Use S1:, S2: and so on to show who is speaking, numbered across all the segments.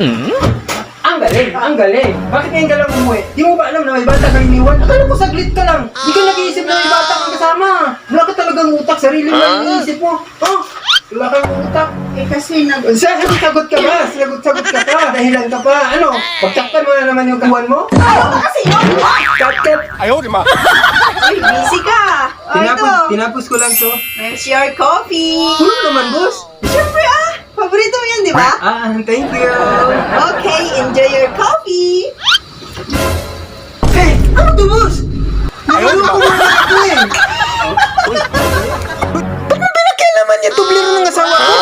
S1: Ang galing, ang galing. Bakit ngayon ka lang umuwi? Di mo ba alam na may bata kang iniwan? Akala ko saglit ka lang. Di ka nag-iisip na may bata kang kasama. Wala ka talagang utak. Sarili mo lang iniisip mo. Oh, wala kang utak.
S2: Eh kasi
S1: Sagot ka ba? Sagot ka pa. Dahilan ka pa. Ano? Pagtakpan mo na naman yung kawan mo?
S2: kasi yun!
S1: Cut.
S2: Ay, busy ka!
S1: Tinapos ko lang to.
S2: There's your coffee!
S1: Puno naman, boss.
S2: Siyempre paborito mo yan, di ba?
S1: Thank you.
S2: Okay, enjoy your coffee!
S1: Hey, ano to, boss? Ayaw ako muna ako eh. Ba't mo pinakialaman yung tublero ng asawa ko?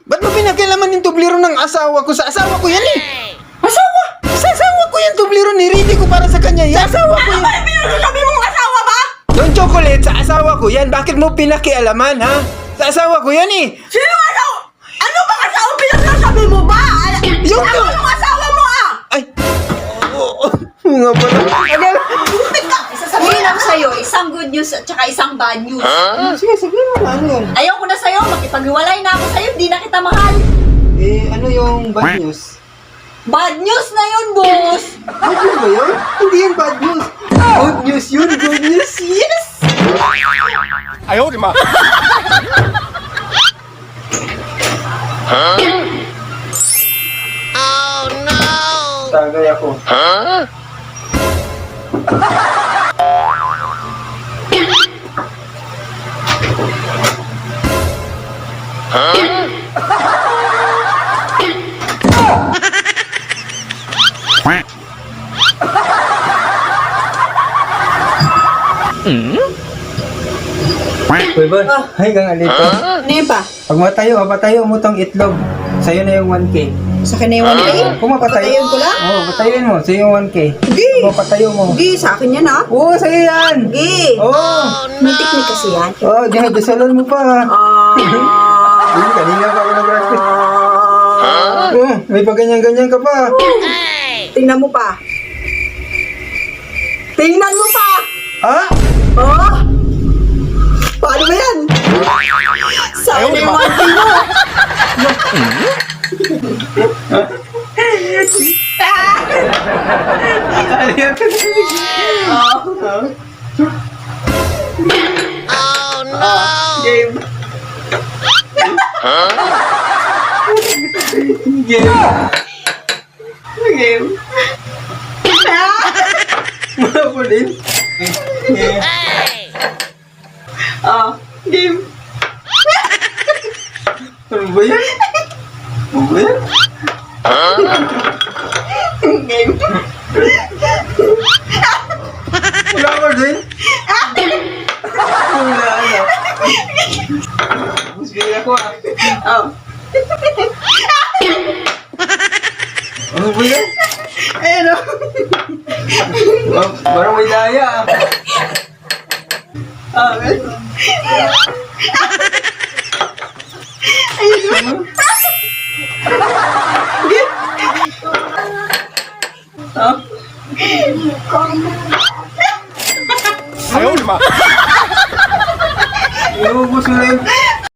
S1: Ba't mo pinakialaman yung tublero ng asawa ko? Sa asawa ko yan eh. Asawa? Sa asawa ko yan tublero. Niridi ko para sa kanya yan. Sa asawa ko yan.
S2: Ano pinagsasabi mong asawa ba?
S1: Yung chocolate, sa asawa ko yan. Bakit mo pinakialaman, ha? Sa asawa ko yan eh.
S2: Sino asawa? Ano bang asawa pinagsasabi mo ba?
S1: Yung
S2: Ano yung asawa mo
S1: Ay. Oo nga pala.
S3: Sasabihin ako sa'yo, isang good news at saka isang bad news.
S1: Sige, sabihin mo na ano yun.
S3: Ayaw ko na sa'yo, makipag-iwalay na ako sa'yo, hindi na kita mahal.
S1: Ano yung bad news?
S3: Bad news na yun, boss!
S1: Bad news ba yun? Hindi yun bad news. Good news yun, good news. Yes! Tagay ako. Pwede ba? Ay, kang alito.
S2: Ano yun pa?
S1: Pag matayo mo tong itlog. Sa'yo na yung 1K.
S2: Sa akin na yung 1K?
S1: Kung mapatayo.
S2: Papatayin ko lang?
S1: Oo, patayin mo. Sa'yo yung 1K.
S2: Hindi!
S1: Kung mapatayo mo.
S2: Hindi, sa akin yan
S1: Oo, sa'yo yan.
S2: Hindi!
S1: Oo.
S2: May technique kasi yan.
S1: Oo, dasalan mo pa. Kanina pa ako nag-practice. May paganyan-ganyan ka pa.
S2: Tingnan mo pa. Tingnan mo pa!
S1: Ha?
S2: Oh! Paano ba yan? Sa akin na yung 1K mo!
S3: Oh no!
S2: Game. Game.
S1: Wala ko din.
S2: Game.
S1: Ano ba yan? Ano ba yan?
S2: Game.
S1: Wala ko din. Wala na. Mas bigyan ako Ano ba yan?
S2: Ayun o.
S1: Parang may daya
S2: Ayun o.
S1: Iubos mo na yun.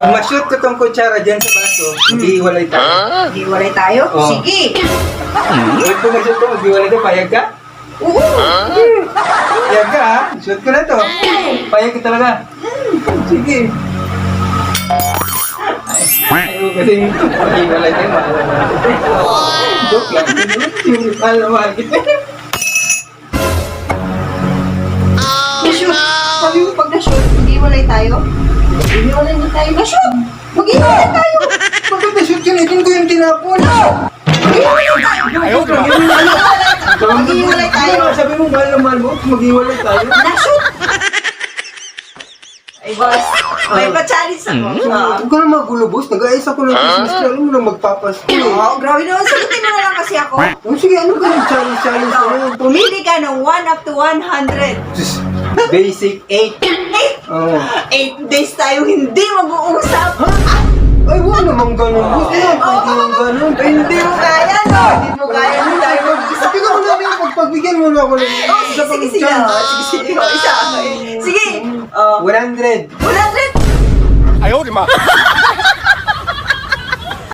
S1: Kung ma-shoot ko tong kutsara dyan sa baso, mag-iiwalay tayo.
S2: Hiwalay tayo?
S1: Oo.
S2: Sige.
S1: Kung ma-shoot ko, mag-iiwalay tayo, payag ka?
S2: Oo.
S1: Payag ka ha? Shoot ko na to. Payag ka talaga. Sige. Ayaw kasi mag-iiwalay tayo, mahal na natin. Joke lang. Yung mahal na mahal kita.
S2: Na-shoot. Sabi mo pag na-shoot, mag-iwalay tayo? Mag-iwalay na tayo. Na-shoot! Mag-iwalay tayo!
S1: Bakit na-shoot yun? Ito ko yung tinapon.
S2: Mag-iwalay tayo! Mag-iwalay tayo!
S1: Sabi mo, mahal na mahal mo, mag-iwalay tayo.
S2: Na-shoot! Ay, boss. May pa-challenge ako.
S1: Huwag ka na magulo, boss. Nag-ayos ako ng Christmas tree. Alam mo lang magpapasko.
S2: Oo, grabe naman. Sagutin mo na lang kasi ako.
S1: Oh, sige, ano ka yung challenge na yun?
S2: Pumili ka ng 1 up to 100.
S1: Just basic 8.
S2: 8
S1: Oo.
S2: 8 days tayo hindi mag-uusap.
S1: Ay, wala namang ganun, boss. Wala namang ganun.
S2: Hindi mo kaya, no? Hindi mo kaya. Hindi tayo mag-uusap.
S1: Sabi ko namin, pagpagbigyan mo na ako ng
S2: Oh, sige, sige, sige. Sige, sige. Isa. Sige.
S1: 100.
S2: 100.
S4: Ayaw, di ba?